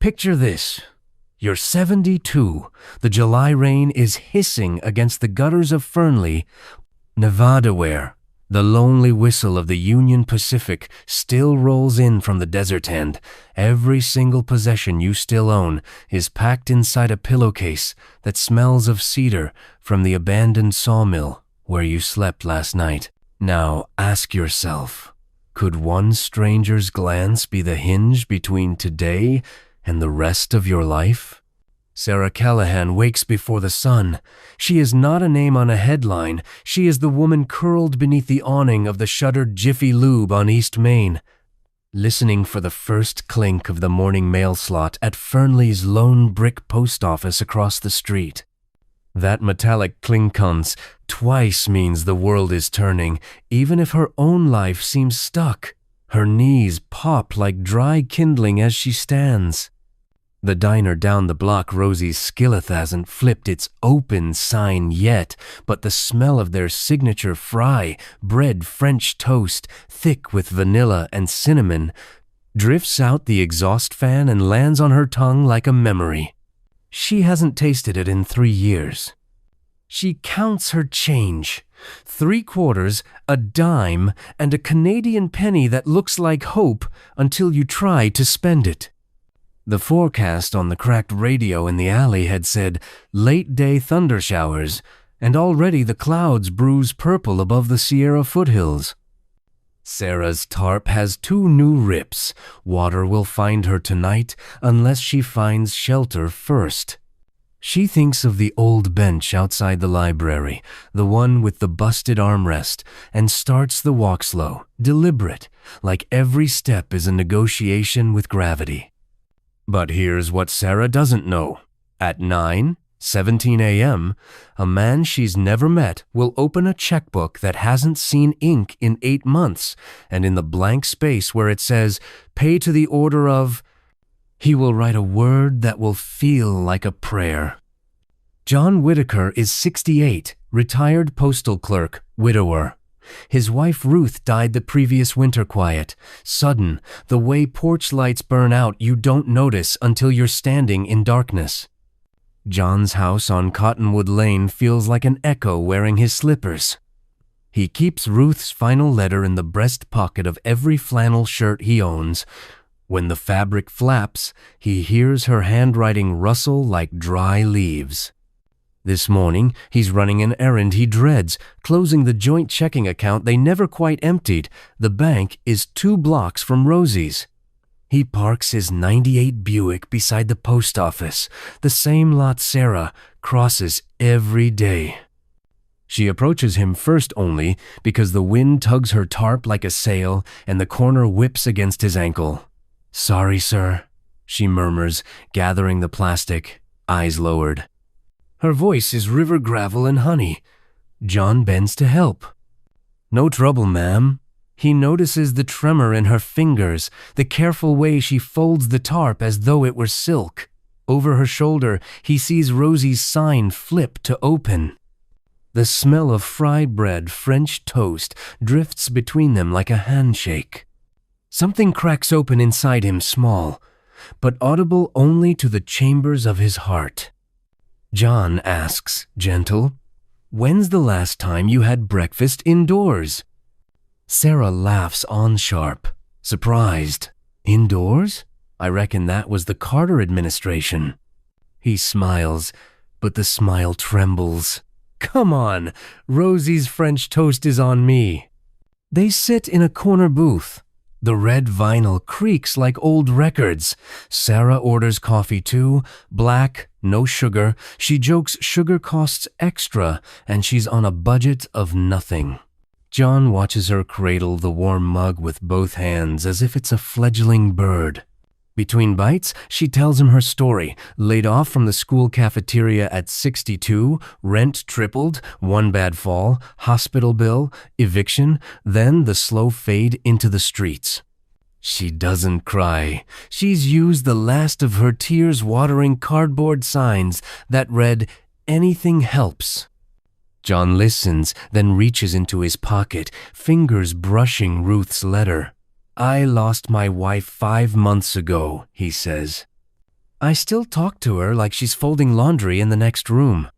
Picture this. You're 72. The July rain is hissing against the gutters of Fernley, Nevada, where the lonely whistle of the Union Pacific still rolls in from the desert, and every single possession you still own is packed inside a pillowcase that smells of cedar from the abandoned sawmill where you slept last night. Now ask yourself, could one stranger's glance be the hinge between today and the rest of your life? Sarah Callahan wakes before the sun. She is not a name on a headline. She is the woman curled beneath the awning of the shuttered Jiffy Lube on East Main, listening for the first clink of the morning mail slot at Fernley's lone brick post office across the street. That metallic clinkance twice means the world is turning, even if her own life seems stuck. Her knees pop like dry kindling as she stands. The diner down the block, Rosie's Skillet, hasn't flipped its open sign yet, but the smell of their signature fry, bread French toast, thick with vanilla and cinnamon, drifts out the exhaust fan and lands on her tongue like a memory. She hasn't tasted it in 3 years. She counts her change. 3 quarters, a dime, and a Canadian penny that looks like hope until you try to spend it. The forecast on the cracked radio in the alley had said late-day thundershowers, and already the clouds bruise purple above the Sierra foothills. Sarah's tarp has 2 new rips. Water will find her tonight unless she finds shelter first. She thinks of the old bench outside the library, the one with the busted armrest, and starts the walk slow, deliberate, like every step is a negotiation with gravity. But here's what Sarah doesn't know. At 9:17 a.m., a man she's never met will open a checkbook that hasn't seen ink in 8 months, and in the blank space where it says, "Pay to the order of," he will write a word that will feel like a prayer. John Whitaker is 68, retired postal clerk, widower. His wife Ruth died the previous winter quiet. Sudden, the way porch lights burn out you don't notice until you're standing in darkness. John's house on Cottonwood Lane feels like an echo wearing his slippers. He keeps Ruth's final letter in the breast pocket of every flannel shirt he owns. When the fabric flaps, he hears her handwriting rustle like dry leaves. This morning, he's running an errand he dreads, closing the joint checking account they never quite emptied. The bank is 2 blocks from Rosie's. He parks his '98 Buick beside the post office, the same lot Sarah crosses every day. She approaches him first only because the wind tugs her tarp like a sail and the corner whips against his ankle. "Sorry, sir," she murmurs, gathering the plastic, eyes lowered. Her voice is river gravel and honey. John bends to help. "No trouble, ma'am." He notices the tremor in her fingers, the careful way she folds the tarp as though it were silk. Over her shoulder, he sees Rosie's sign flip to open. The smell of fried bread, French toast, drifts between them like a handshake. Something cracks open inside him, small, but audible only to the chambers of his heart. John asks, gentle, "When's the last time you had breakfast indoors?" Sarah laughs on sharp, surprised. "Indoors? I reckon that was the Carter administration." He smiles, but the smile trembles. "Come on, Rosie's French toast is on me." They sit in a corner booth. The red vinyl creaks like old records. Sarah orders coffee too, black, no sugar. She jokes sugar costs extra, and she's on a budget of nothing. John watches her cradle the warm mug with both hands as if it's a fledgling bird. Between bites, she tells him her story. Laid off from the school cafeteria at 62, rent tripled, 1 bad fall, hospital bill, eviction, then the slow fade into the streets. She doesn't cry. She's used the last of her tears-watering cardboard signs that read, "Anything helps." John listens, then reaches into his pocket, fingers brushing Ruth's letter. "I lost my wife 5 months ago," he says. I still talk to her like she's folding laundry in the next room.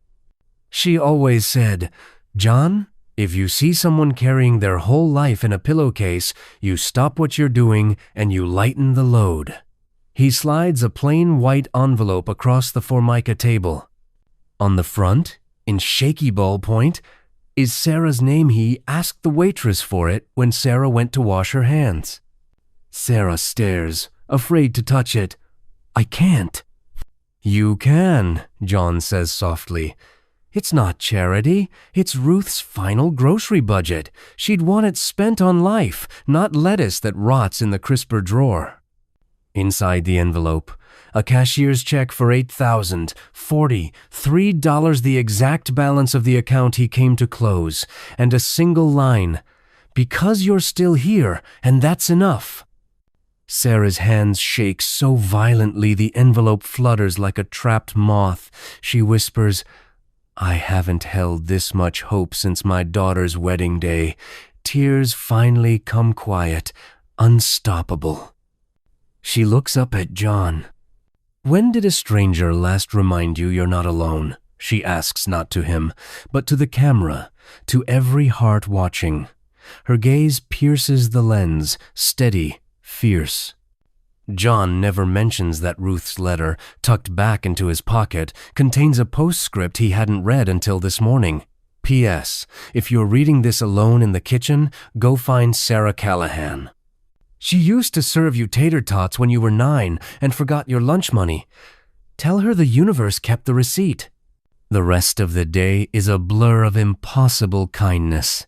She always said, "John, if you see someone carrying their whole life in a pillowcase, you stop what you're doing and you lighten the load." He slides a plain white envelope across the Formica table. On the front, in shaky ballpoint, is Sarah's name. He asked the waitress for it when Sarah went to wash her hands. Sarah stares, afraid to touch it. "I can't." "You can," John says softly. "It's not charity. It's Ruth's final grocery budget. She'd want it spent on life, not lettuce that rots in the crisper drawer." Inside the envelope, a cashier's check for $8,043, the exact balance of the account he came to close, and a single line, "Because you're still here, and that's enough." Sarah's hands shake so violently the envelope flutters like a trapped moth. She whispers, "I haven't held this much hope since my daughter's wedding day." Tears finally come quiet, unstoppable. She looks up at John. "When did a stranger last remind you you're not alone?" She asks, not to him, but to the camera, to every heart watching. Her gaze pierces the lens, steady, fierce. John never mentions that Ruth's letter, tucked back into his pocket, contains a postscript he hadn't read until this morning. P.S. If you're reading this alone in the kitchen, go find Sarah Callahan. She used to serve you tater tots when you were 9 and forgot your lunch money. Tell her the universe kept the receipt. The rest of the day is a blur of impossible kindness.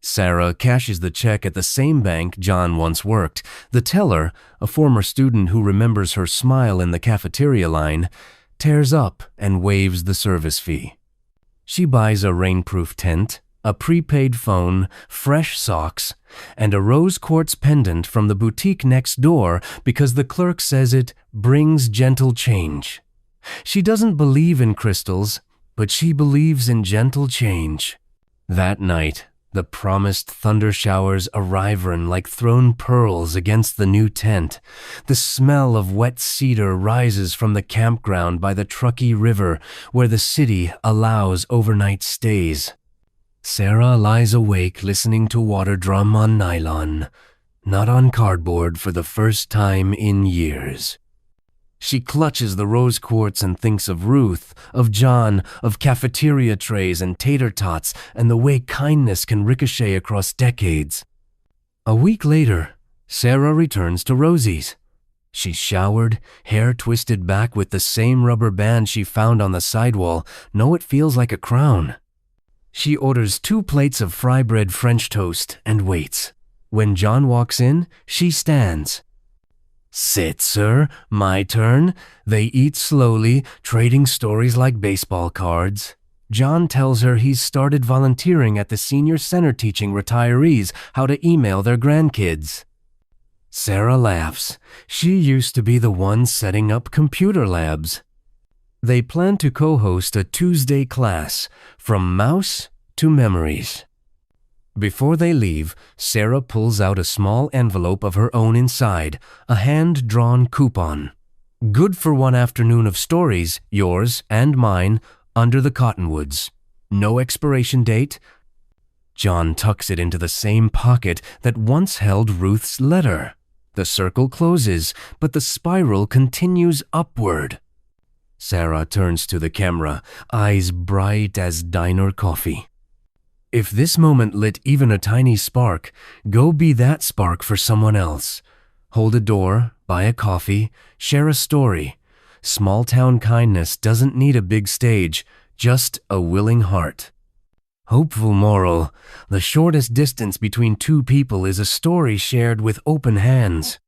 Sarah cashes the check at the same bank John once worked. The teller, a former student who remembers her smile in the cafeteria line, tears up and waives the service fee. She buys a rainproof tent, a prepaid phone, fresh socks, and a rose quartz pendant from the boutique next door because the clerk says it brings gentle change. She doesn't believe in crystals, but she believes in gentle change. That night, the promised thundershowers arrive like thrown pearls against the new tent. The smell of wet cedar rises from the campground by the Truckee River, where the city allows overnight stays. Sarah lies awake listening to water drum on nylon, not on cardboard for the first time in years. She clutches the rose quartz and thinks of Ruth, of John, of cafeteria trays and tater tots, and the way kindness can ricochet across decades. A week later, Sarah returns to Rosie's. She's showered, hair twisted back with the same rubber band she found on the sidewall. No, it feels like a crown. She orders 2 plates of fry bread French toast and waits. When John walks in, she stands. "Sit, sir. My turn." They eat slowly, trading stories like baseball cards. John tells her he's started volunteering at the senior center teaching retirees how to email their grandkids. Sarah laughs. She used to be the one setting up computer labs. They plan to co-host a Tuesday class, From Mouse to Memories. Before they leave, Sarah pulls out a small envelope of her own inside, a hand-drawn coupon. "Good for one afternoon of stories, yours and mine, under the cottonwoods. No expiration date." John tucks it into the same pocket that once held Ruth's letter. The circle closes, but the spiral continues upward. Sarah turns to the camera, eyes bright as diner coffee. If this moment lit even a tiny spark, go be that spark for someone else. Hold a door, buy a coffee, share a story. Small-town kindness doesn't need a big stage, just a willing heart. Hopeful moral: the shortest distance between 2 people is a story shared with open hands.